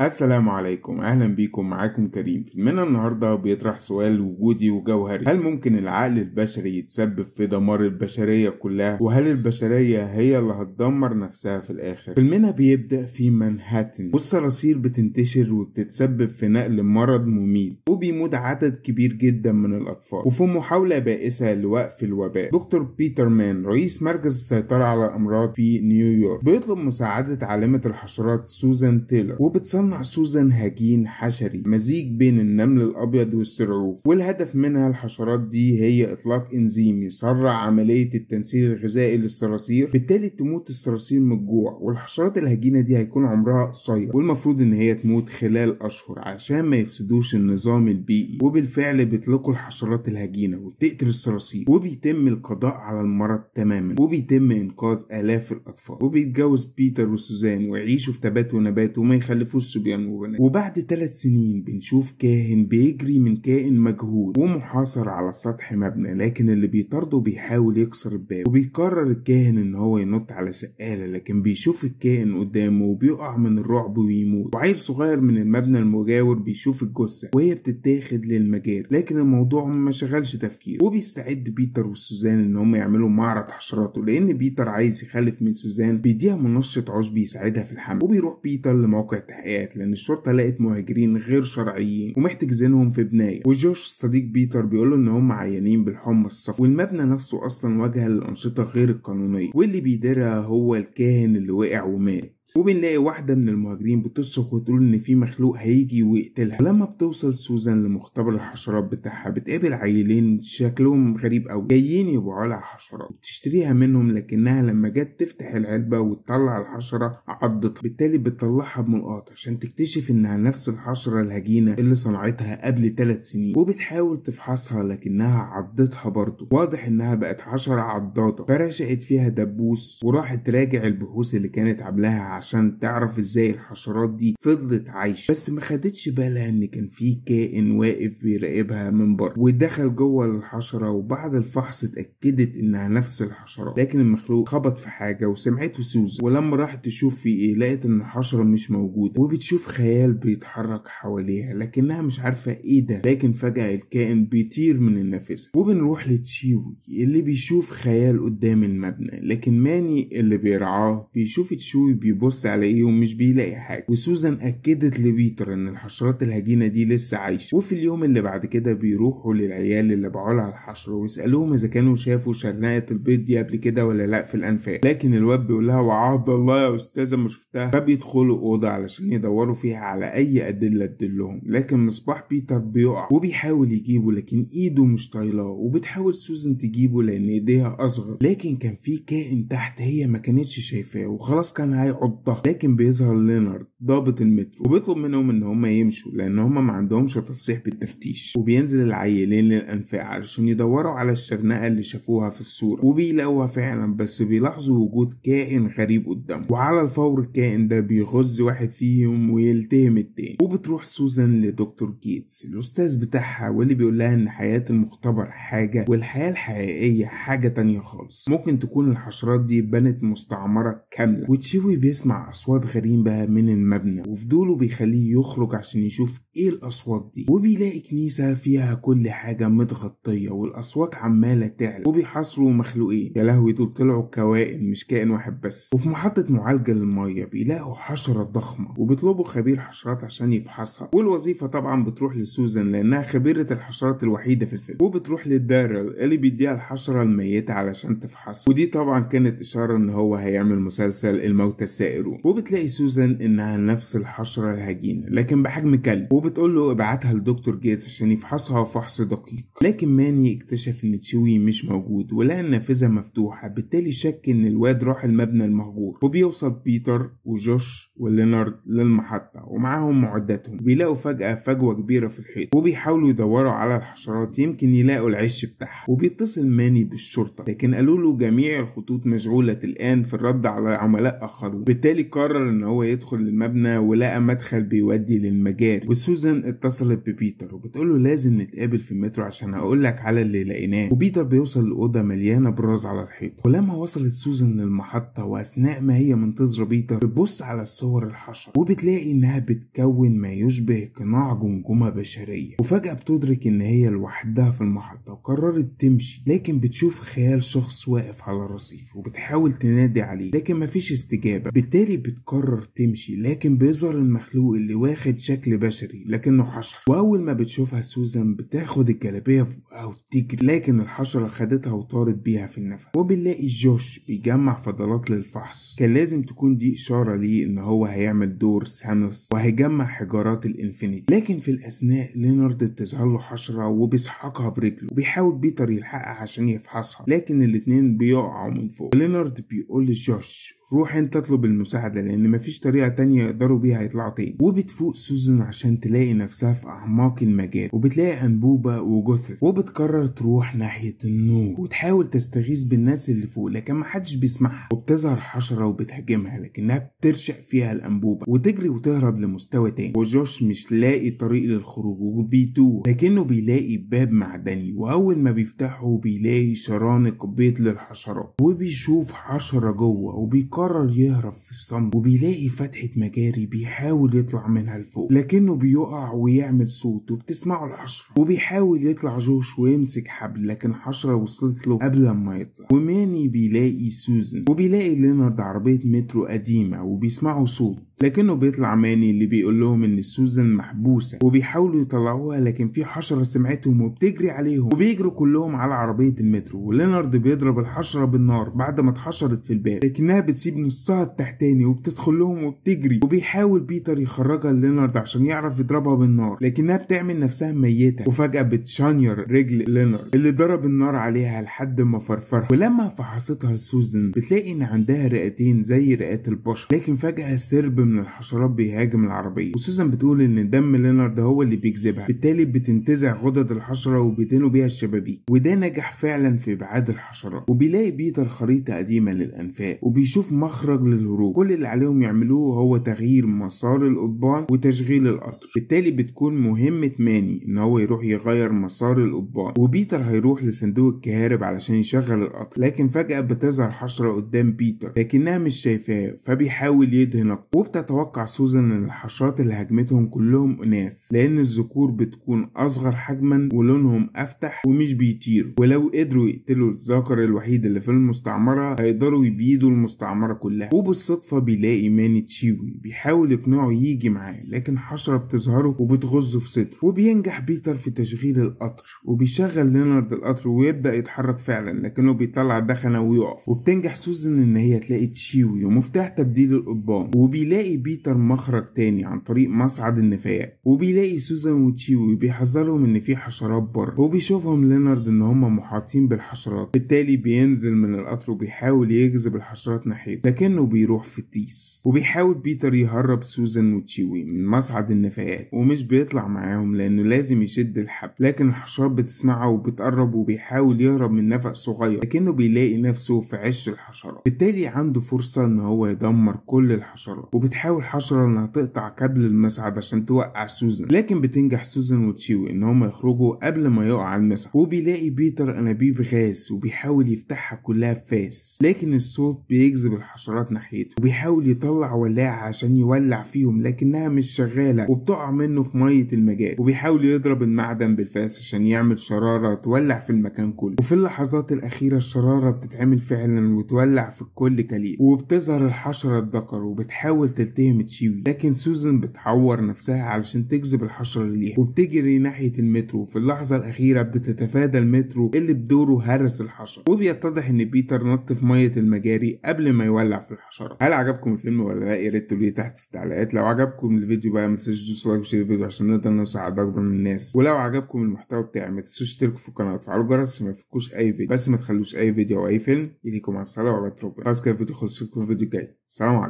السلام عليكم، اهلا بيكم. معاكم كريم. فيلمنا النهارده بيطرح سؤال وجودي وجوهري: هل ممكن العقل البشري يتسبب في دمار البشرية كلها؟ وهل البشرية هي اللي هتدمر نفسها في الاخر؟ فيلمنا بيبدأ في مانهاتن، والصراصير بتنتشر وبتتسبب في نقل مرض مميت، وبيموت عدد كبير جدا من الاطفال. وفي محاولة بائسة لوقف الوباء، دكتور بيتر مان رئيس مركز السيطرة على الامراض في نيويورك بيطلب مساعدة عالمة الحشرات سوزان تايلور، وبتصنع سوزان هجين حشري مزيج بين النمل الأبيض والسرعوف، والهدف منها الحشرات دي هي إطلاق إنزيم يسرع عملية التمثيل الغذائي للصراصير، بالتالي تموت الصراصير من الجوع. والحشرات الهجينة دي هيكون عمرها قصير، والمفروض إن هي تموت خلال أشهر عشان ما يفسدوش النظام البيئي. وبالفعل بيطلقوا الحشرات الهجينة وبتقتل الصراصير، وبيتم القضاء على المرض تماما، وبيتم إنقاذ آلاف الأطفال. وبيتجوز بيتر وسوزان ويعيشوا في تبات ونبات وما يخلفوش صبيان وبنات. وبعد 3 سنين بنشوف كاهن بيجري من كائن مجهول ومحاصر على سطح مبنى، لكن اللي بيطارده بيحاول يكسر الباب. وبيقرر الكاهن ان هو ينط على سقالة، لكن بيشوف الكائن قدامه وبيقع من الرعب ويموت. وعيل صغير من المبنى المجاور بيشوف الجثة وهي بتتاخد للمجال، لكن الموضوع ما شغلش تفكير. وبيستعد بيتر وسوزان ان هم يعملوا معرض حشرات، لان بيتر عايز يخلف من سوزان بيديها منشط عشب يساعدها في الحمل. وبيروح بيتر لموقع تحقيقات لان الشرطه لقت مهاجرين غير شرعيين ومحتجزينهم في بنايه. وجوش صديق بيتر بيقوله ان هم عيانين بالحمى الصفراء، والمبنى نفسه اصلا واجهه للانشطه غير القانونيه، واللي بيديرها هو الكاهن اللي وقع ومات. وبنلاقي واحدة من المهاجرين بتصرخ وتقول ان في مخلوق هيجي ويقتلها. ولما بتوصل سوزان لمختبر الحشرات بتاعها بتقابل عيلين شكلهم غريب قوي جايين يبيعوا لها حشرات، بتشتريها منهم، لكنها لما جت تفتح العلبة وتطلع الحشرة عضتها، بالتالي بتطلعها بملقاط عشان تكتشف انها نفس الحشرة الهجينة اللي صنعتها قبل 3 سنين. وبتحاول تفحصها لكنها عضتها برضه، واضح انها بقت حشرة عضاضة، فرشقت فيها دبوس وراحت تراجع البحوث اللي كانت عاملاها عشان تعرف ازاي الحشرات دي فضلت عايشة. بس ما خدتش بالها ان كان في كائن واقف بيراقبها من بره، ودخل جوه الحشرة، وبعد الفحص اتأكدت انها نفس الحشرات، لكن المخلوق خبط في حاجة وسمعته سوزان. ولما راحت تشوف في ايه لقيت ان الحشرة مش موجودة، وبتشوف خيال بيتحرك حواليها لكنها مش عارفة ايه ده، لكن فجأة الكائن بيطير من النافذة. وبنروح لتشيوي اللي بيشوف خيال قدام المبنى، لكن ماني اللي بيرعاه بيشوف تشيوي بيبص عليه ومش بيلاقي حاجة. وسوزان أكدت لبيتر إن الحشرات الهجينة دي لسه عايشة. وفي اليوم اللي بعد كده بيروحوا للعيال اللي باعوا لها الحشرة ويسألوهم إذا كانوا شافوا شرنقة البيض دي قبل كده ولا لأ في الأنفاق، لكن الواد بيقول لها وعهد الله يا أستاذة ما شفتها. فبيدخلوا أوضة علشان يدوروا فيها على أي أدلة تدلهم، لكن مصباح بيتر بيقع وبيحاول يجيبه لكن إيده مش طايلاه. وبتحاول سوزان تجيبه لأن إيديها أصغر، لكن كان في كائن تحت هي ما كانتش شايفاه وخلاص كان هيعضها. لكن بيظهر لينارد ضابط المترو وبيطلب منهم ان هم يمشوا لان هم ما عندهمش تصريح بالتفتيش. وبينزل العيلين للانفاق علشان يدوروا على الشرنقة اللي شافوها في الصورة، وبيلاقوها فعلا، بس بيلاحظوا وجود كائن غريب قدامهم. وعلى الفور الكائن ده بيغز واحد فيهم ويلتهم التاني. وبتروح سوزان لدكتور جيتس الاستاذ بتاعها، واللي بيقول لها ان حياة المختبر حاجة والحياة الحقيقية حاجة تانية خالص. ممكن تكون الحشرات دي بنت مستعمرة كاملة. وتشيوي بيسمع أصوات غريبة من المبنى، وفضوله بيخليه يخرج عشان يشوف ايه الأصوات دي. وبيلاقي كنيسة فيها كل حاجة متغطية والأصوات عمالة تعلى، وبيحاصروا مخلوقين. يا لهوي دول طلعوا كوائن مش كائن واحد بس. وفي محطة معالجة للمية بيلاقوا حشرة ضخمة وبيطلبوا خبير حشرات عشان يفحصها. والوظيفة طبعا بتروح لسوزان لأنها خبيرة الحشرات الوحيدة في الفيلم. وبتروح للدارل اللي بيديها الحشرة الميتة علشان تفحصها، ودي طبعا كانت إشارة إن هو هيعمل مسلسل الموتى السائرون. وبتلاقي سوزان انها نفس الحشرة الهجينة لكن بحجم كلب، وبتقول له ابعتها لدكتور جيتس عشان يفحصها فحص دقيق. لكن ماني اكتشف ان تشيوي مش موجود ولقى النافذة مفتوحة، بالتالي شك ان الواد راح المبنى المهجور. وبيوصل بيتر وجوش ولينارد للمحطة ومعاهم معداتهم، بيلاقوا فجأة فجوة كبيرة في الحيط، وبيحاولوا يدوروا على الحشرات يمكن يلاقوا العش بتاعها. وبيتصل ماني بالشرطة لكن قالوا له جميع الخطوط مشغولة الآن في الرد على عملاء آخرون. بالتالي قرر ان هو يدخل المبنى ولقى مدخل بيودي للمجاري، وسوزان اتصلت ببيتر وبتقوله لازم نتقابل في المترو عشان اقولك على اللي لقيناه. وبيتر بيوصل لأوضة مليانة براز على الحيطة، ولما وصلت سوزان للمحطة واثناء ما هي منتظرة بيتر بتبص على الصور الحشرة وبتلاقي انها بتكون ما يشبه قناع جمجمة بشرية، وفجأة بتدرك ان هي لوحدها في المحطة وقررت تمشي، لكن بتشوف خيال شخص واقف على الرصيف وبتحاول تنادي عليه لكن مفيش استجابة. بالتالي بتقرر تمشي، لكن بيظهر المخلوق اللي واخد شكل بشري لكنه حشرة، واول ما بتشوفها سوزان بتاخد الجلابية في بقها وتجري، لكن الحشرة خدتها وطارت بيها في النفق. وبنلاقي جوش بيجمع فضلات للفحص، كان لازم تكون دي اشارة ليه ان هو هيعمل دور سانوس وهيجمع حجارات الانفينيتي، لكن في الاثناء لينارد بتظهر له حشرة وبيسحقها برجله، وبيحاول بيتر يلحقها عشان يفحصها لكن الاتنين بيقعوا من فوق. لينارد بيقول لجوش روح انت اطلب المساعدة لان مفيش طريقة تانية يقدروا بيها يطلعوا تاني. وبتفوق سوزان عشان تلاقي نفسها في اعماق المجال، وبتلاقي انبوبة وجثث، وبتقرر تروح ناحية النور وتحاول تستغيث بالناس اللي فوق لكن محدش بيسمعها. وبتظهر حشرة وبتهاجمها لكنها بترشق فيها الانبوبة وتجري وتهرب لمستوى تاني، وجوش مش لاقي طريق للخروج وبيتوه لكنه بيلاقي باب معدني، واول ما بيفتحه بيلاقي شرانق بيض للحشرات وبيشوف حشرة جوه وبيقرر يهرب في الصمت، وبيلاقي فتحة مجاري بيحاول يطلع منها لفوق لكنه بيقع ويعمل صوت وبتسمعه الحشرة. وبيحاول يطلع جوش ويمسك حبل لكن حشرة وصلت له قبل ما يطلع. وماني بيلاقي سوزان، وبيلاقي لينارد عربية مترو قديمة وبيسمعوا صوت لكنه بيطلع ماني اللي بيقول لهم ان سوزان محبوسة وبيحاولوا يطلعوها لكن في حشرة سمعتهم وبتجري عليهم وبيجروا كلهم على عربية المترو. ولينارد بيضرب الحشرة بالنار بعد ما اتحشرت في الباب لكنها بتسيب نصها التحتاني وبتدخل لهم وبتجري، وبيحاول بيتر يخرجها لينارد عشان يعرف يضربها بالنار لكنها بتعمل نفسها ميتة، وفجأة بتشانير رجل لينارد اللي ضرب النار عليها لحد ما فرفرها. ولما فحصتها سوزان بتلاقي ان عندها رئتين زي رئات البشر، لكن فجأة سرب من الحشرات بيهاجم العربية، وسوزان بتقول ان دم لينارد هو اللي بيجذبها، بالتالي بتنتزع غدد الحشرة وبيدهنوا بيها الشبابيك، وده نجح فعلا في ابعاد الحشرات. وبيلاقي بيتر خريطة قديمة للانفاق وبيشوف مخرج للهروب، كل اللي عليهم يعملوه هو تغيير مسار القضبان وتشغيل القطر. بالتالي بتكون مهمة ماني ان هو يروح يغير مسار القضبان، وبيتر هيروح لصندوق الكهارب علشان يشغل القطر، لكن فجأة بتظهر حشرة قدام بيتر لكنها مش شايفاه فبيحاول يدهن. وبتتوقع سوزان ان الحشرات اللي هاجمتهم كلهم اناث لان الذكور بتكون اصغر حجما ولونهم افتح ومش بيطيروا، ولو قدروا يقتلوا الذكر الوحيد اللي في المستعمرة هيقدروا يبيدوا المستعمرة كلها. وبالصدفة بيلاقي ماني تشيوي بيحاول يقنعه يجي معاه لكن حشرة بتظهره وبتغزه في صدره، وبينجح بيتر في تشغيل القطر وبيشغل لينارد القطر ويبدأ يتحرك فعلا لكنه بيطلع دخنة ويقف. وبتنجح سوزان ان هي تلاقي تشيوي ومفتاح تبديل القضبان، وبيلاقي بيتر مخرج تاني عن طريق مصعد النفايات، وبيلاقي سوزان وتشيوي بيحذرهم ان في حشرات بره، وبيشوفهم لينارد ان هم محاطين بالحشرات، بالتالي بينزل من القطر وبيحاول يجذب الحشرات ناحيته لكنه بيروح في التيس. وبيحاول بيتر يهرب سوزان وتشيوي من مصعد النفايات ومش بيطلع معاهم لانه لازم يشد الحبل، لكن الحشرات بتسمعه وبتقرب وبيحاول يهرب من نفق صغير لكنه بيلاقي نفسه في عش الحشرات، بالتالي عنده فرصة ان هو يدمر كل الحشرات. وبتحاول حشرة انها تقطع كابل المصعد عشان توقع سوزان، لكن بتنجح سوزان وتشيوي ان هم يخرجوا قبل ما يقع المصعد. وبيلاقي بيتر انابيب غاز وبيحاول يفتحها كلها بفاس، لكن الصوت بيجذب الحشرات ناحيته، وبيحاول يطلع ولاعة عشان يولع فيهم لكنها مش شغالة وبتقع منه في مية المجال، وبيحاول يضرب المعدن بالفاس عشان يعمل شرارة تولع في المكان كله. وفي اللحظات الأخيرة الشرارة بتتعمل فعلا وتولع في الكل كليل، وبتظهر الحشرة الذكر وبتحاول تلتهم تشيوي، لكن سوزان بتعور نفسها علشان تجذب الحشرة ليها وبتجري ناحية المترو. في اللحظة الأخيرة بتتفادى المترو اللي بدوره هرس الحشرة، وبيتضح ان بيتر نط في مية المجاري قبل ما يولع في الحشرة. هل عجبكم الفيلم ولا لا؟ يا ريت تقولوا لي تحت في التعليقات. لو عجبكم الفيديو بقى ما تنسوش تدوسوا لايك وشير الفيديو عشان نقدر نوصل عدد اكبر من الناس، ولو عجبكم المحتوى بتاعي ما تنسوش تشتركوا في القناه وتفعلوا الجرس عشان ما يفوتكوش اي فيديو، بس ما تخلوش اي فيديو او اي فيلم يليكم على الصلاه وعلى ربنا. خلاص كده الفيديو خلص، اشوفكم في الفيديو الجاي. سلام عليكم.